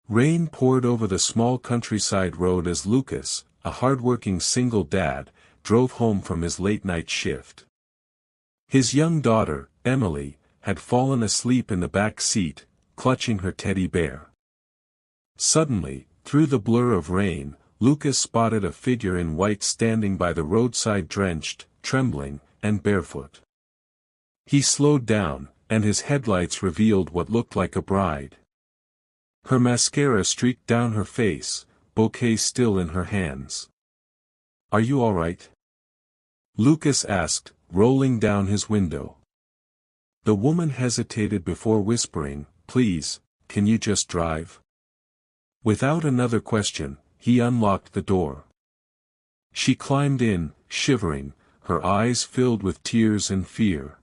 Rain poured over the small countryside road as Lucas, a hard-working single dad, drove home from his late-night shift. His young daughter, Emily, had fallen asleep in the back seat, clutching her teddy bear. Suddenly, through the blur of rain, Lucas spotted a figure in white standing by the roadside drenched, trembling, and barefoot. He slowed down, and his headlights revealed what looked like a bride. Her mascara streaked down her face, bouquet still in her hands. "Are you all right?" Lucas asked, rolling down his window. The woman hesitated before whispering, "Please, can you just drive?" Without another question, he unlocked the door. She climbed in, shivering, her eyes filled with tears and fear.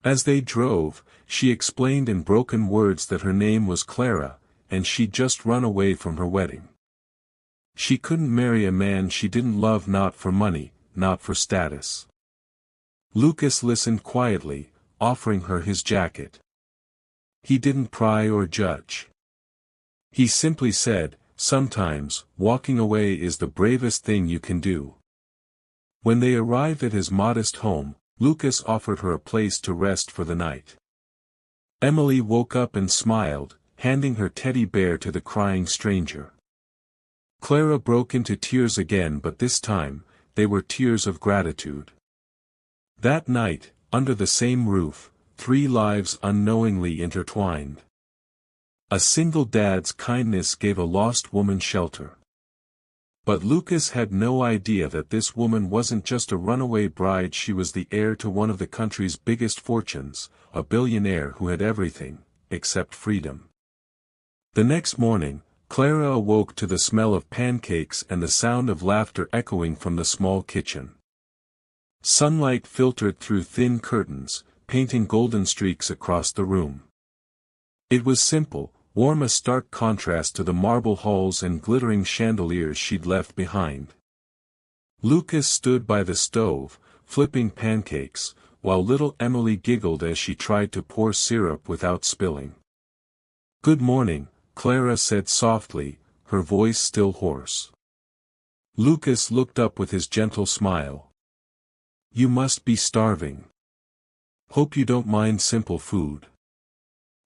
As they drove, she explained in broken words that her name was Clara, and she'd just run away from her wedding. She couldn't marry a man she didn't love, not for money, not for status. Lucas listened quietly, offering her his jacket. He didn't pry or judge. He simply said, "Sometimes, walking away is the bravest thing you can do." When they arrived at his modest home, Lucas offered her a place to rest for the night. Emily woke up and smiled, handing her teddy bear to the crying stranger. Clara broke into tears again, but this time, they were tears of gratitude. That night, under the same roof, 3 lives unknowingly intertwined. A single dad's kindness gave a lost woman shelter. But Lucas had no idea that this woman wasn't just a runaway bride, she was the heir to one of the country's biggest fortunes, a billionaire who had everything, except freedom. The next morning, Clara awoke to the smell of pancakes and the sound of laughter echoing from the small kitchen. Sunlight filtered through thin curtains, painting golden streaks across the room. It was simple, warm, a stark contrast to the marble halls and glittering chandeliers she'd left behind. Lucas stood by the stove, flipping pancakes, while little Emily giggled as she tried to pour syrup without spilling. "Good morning," Clara said softly, her voice still hoarse. Lucas looked up with his gentle smile. "You must be starving. Hope you don't mind simple food."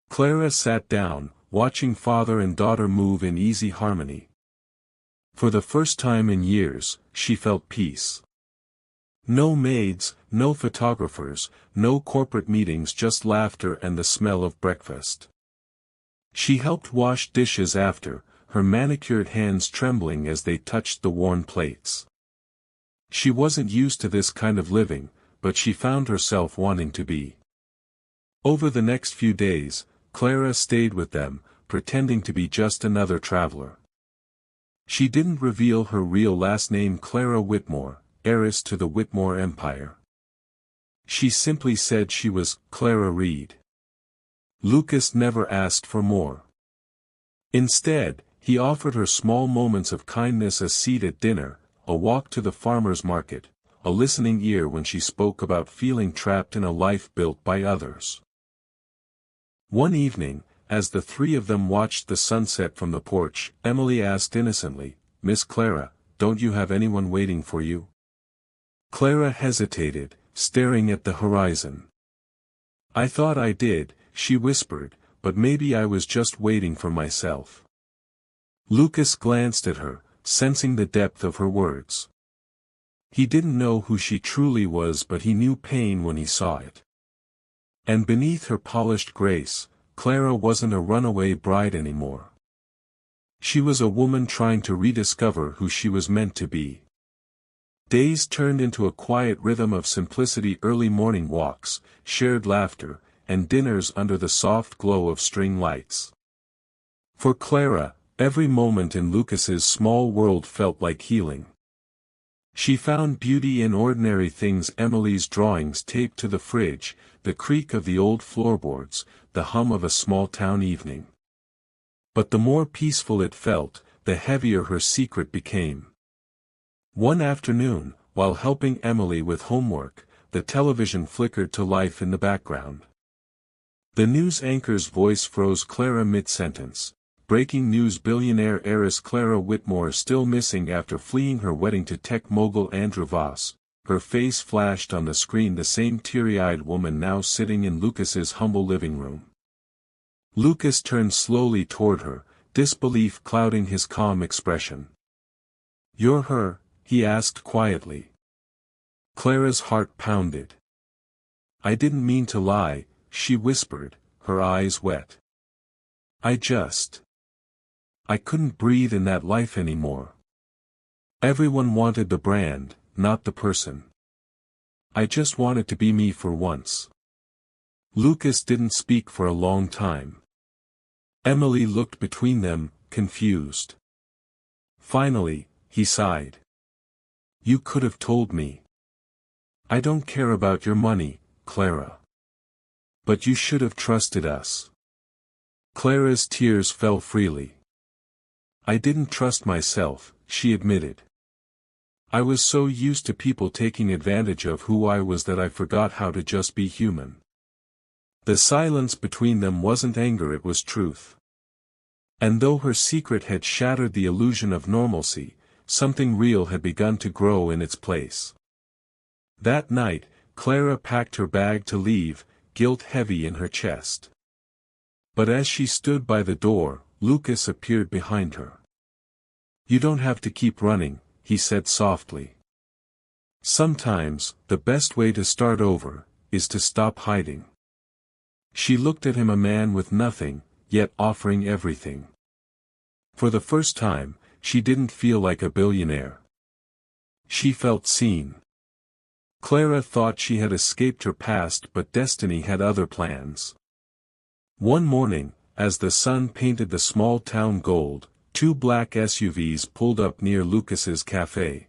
Clara sat down, watching father and daughter move in easy harmony. For the first time in years, she felt peace. No maids, no photographers, no corporate meetings, just laughter and the smell of breakfast. She helped wash dishes after, her manicured hands trembling as they touched the worn plates. She wasn't used to this kind of living, but she found herself wanting to be. Over the next few days, Clara stayed with them, pretending to be just another traveler. She didn't reveal her real last name, Clara Whitmore, heiress to the Whitmore empire. She simply said she was Clara Reed. Lucas never asked for more. Instead, he offered her small moments of kindness, a seat at dinner, a walk to the farmer's market, a listening ear when she spoke about feeling trapped in a life built by others. One evening, as the 3 of them watched the sunset from the porch, Emily asked innocently, "Miss Clara, don't you have anyone waiting for you?" Clara hesitated, staring at the horizon. "I thought I did," she whispered, "but maybe I was just waiting for myself." Lucas glanced at her, sensing the depth of her words. He didn't know who she truly was, but he knew pain when he saw it. And beneath her polished grace, Clara wasn't a runaway bride anymore. She was a woman trying to rediscover who she was meant to be. Days turned into a quiet rhythm of simplicity, early morning walks, shared laughter, and dinners under the soft glow of string lights. For Clara, every moment in Lucas's small world felt like healing. She found beauty in ordinary things: Emily's drawings taped to the fridge, the creak of the old floorboards, the hum of a small-town evening. But the more peaceful it felt, the heavier her secret became. One afternoon, while helping Emily with homework, the television flickered to life in the background. The news anchor's voice froze Clara mid-sentence. breaking news: billionaire heiress Clara Whitmore still missing after fleeing her wedding to tech mogul Andrew Voss. Her face flashed on the screen, the same teary-eyed woman now sitting in Lucas's humble living room. Lucas turned slowly toward her, disbelief clouding his calm expression. "You're her?" he asked quietly. Clara's heart pounded. "I didn't mean to lie," she whispered, her eyes wet. I couldn't breathe in that life anymore. Everyone wanted the brand, not the person. I just wanted to be me for once." Lucas didn't speak for a long time. Emily looked between them, confused. Finally, he sighed. "You could have told me. I don't care about your money, Clara. But you should have trusted us." Clara's tears fell freely. "I didn't trust myself," she admitted. "I was so used to people taking advantage of who I was that I forgot how to just be human." The silence between them wasn't anger, it was truth. And though her secret had shattered the illusion of normalcy, something real had begun to grow in its place. That night, Clara packed her bag to leave, guilt heavy in her chest. But as she stood by the door, Lucas appeared behind her. "You don't have to keep running," he said softly. "Sometimes, the best way to start over, is to stop hiding." She looked at him, a man with nothing, yet offering everything. For the first time, she didn't feel like a billionaire. She felt seen. Clara thought she had escaped her past, but destiny had other plans. One morning, as the sun painted the small town gold, 2 black SUVs pulled up near Lucas's cafe.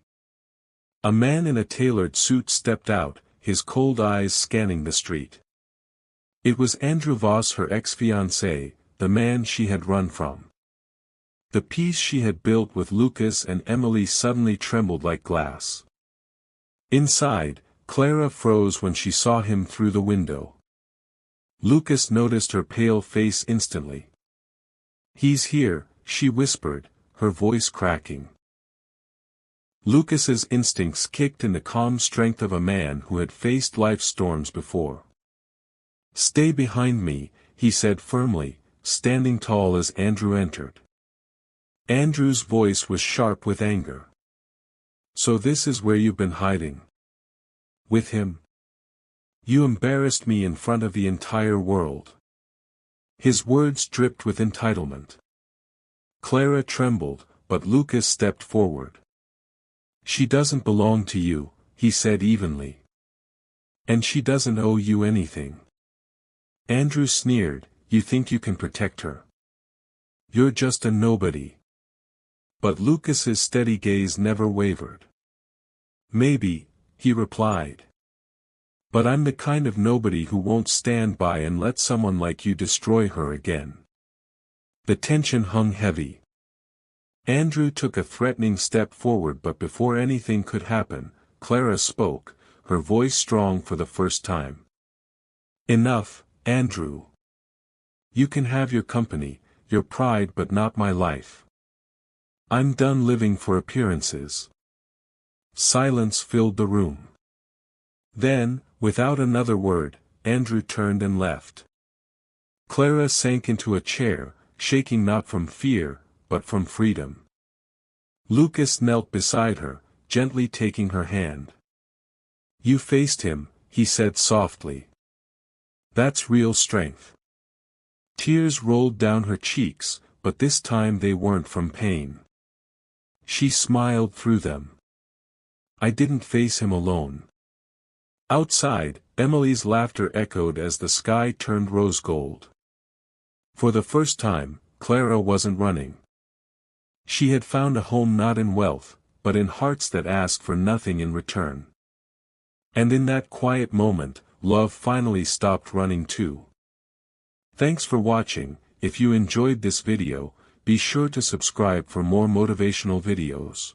A man in a tailored suit stepped out, his cold eyes scanning the street. It was Andrew Voss, her ex-fiancé, the man she had run from. The peace she had built with Lucas and Emily suddenly trembled like glass. Inside, Clara froze when she saw him through the window. Lucas noticed her pale face instantly. "He's here," she whispered, her voice cracking. Lucas's instincts kicked in the calm strength of a man who had faced life's storms before. "Stay behind me," he said firmly, standing tall as Andrew entered. Andrew's voice was sharp with anger. "So this is where you've been hiding? With him? You embarrassed me in front of the entire world." His words dripped with entitlement. Clara trembled, but Lucas stepped forward. "She doesn't belong to you," he said evenly. "And she doesn't owe you anything." Andrew sneered, "You think you can protect her? You're just a nobody." But Lucas's steady gaze never wavered. "Maybe," he replied. "But I'm the kind of nobody who won't stand by and let someone like you destroy her again." The tension hung heavy. Andrew took a threatening step forward, but before anything could happen, Clara spoke, her voice strong for the first time. "Enough, Andrew. You can have your company, your pride, but not my life. I'm done living for appearances." Silence filled the room. Then, without another word, Andrew turned and left. Clara sank into a chair, shaking not from fear, but from freedom. Lucas knelt beside her, gently taking her hand. "You faced him," he said softly. "That's real strength." Tears rolled down her cheeks, but this time they weren't from pain. She smiled through them. "I didn't face him alone." Outside, Emily's laughter echoed as the sky turned rose gold. For the first time, Clara wasn't running. She had found a home not in wealth, but in hearts that asked for nothing in return. And in that quiet moment, love finally stopped running too. Thanks for watching. If you enjoyed this video, be sure to subscribe for more motivational videos.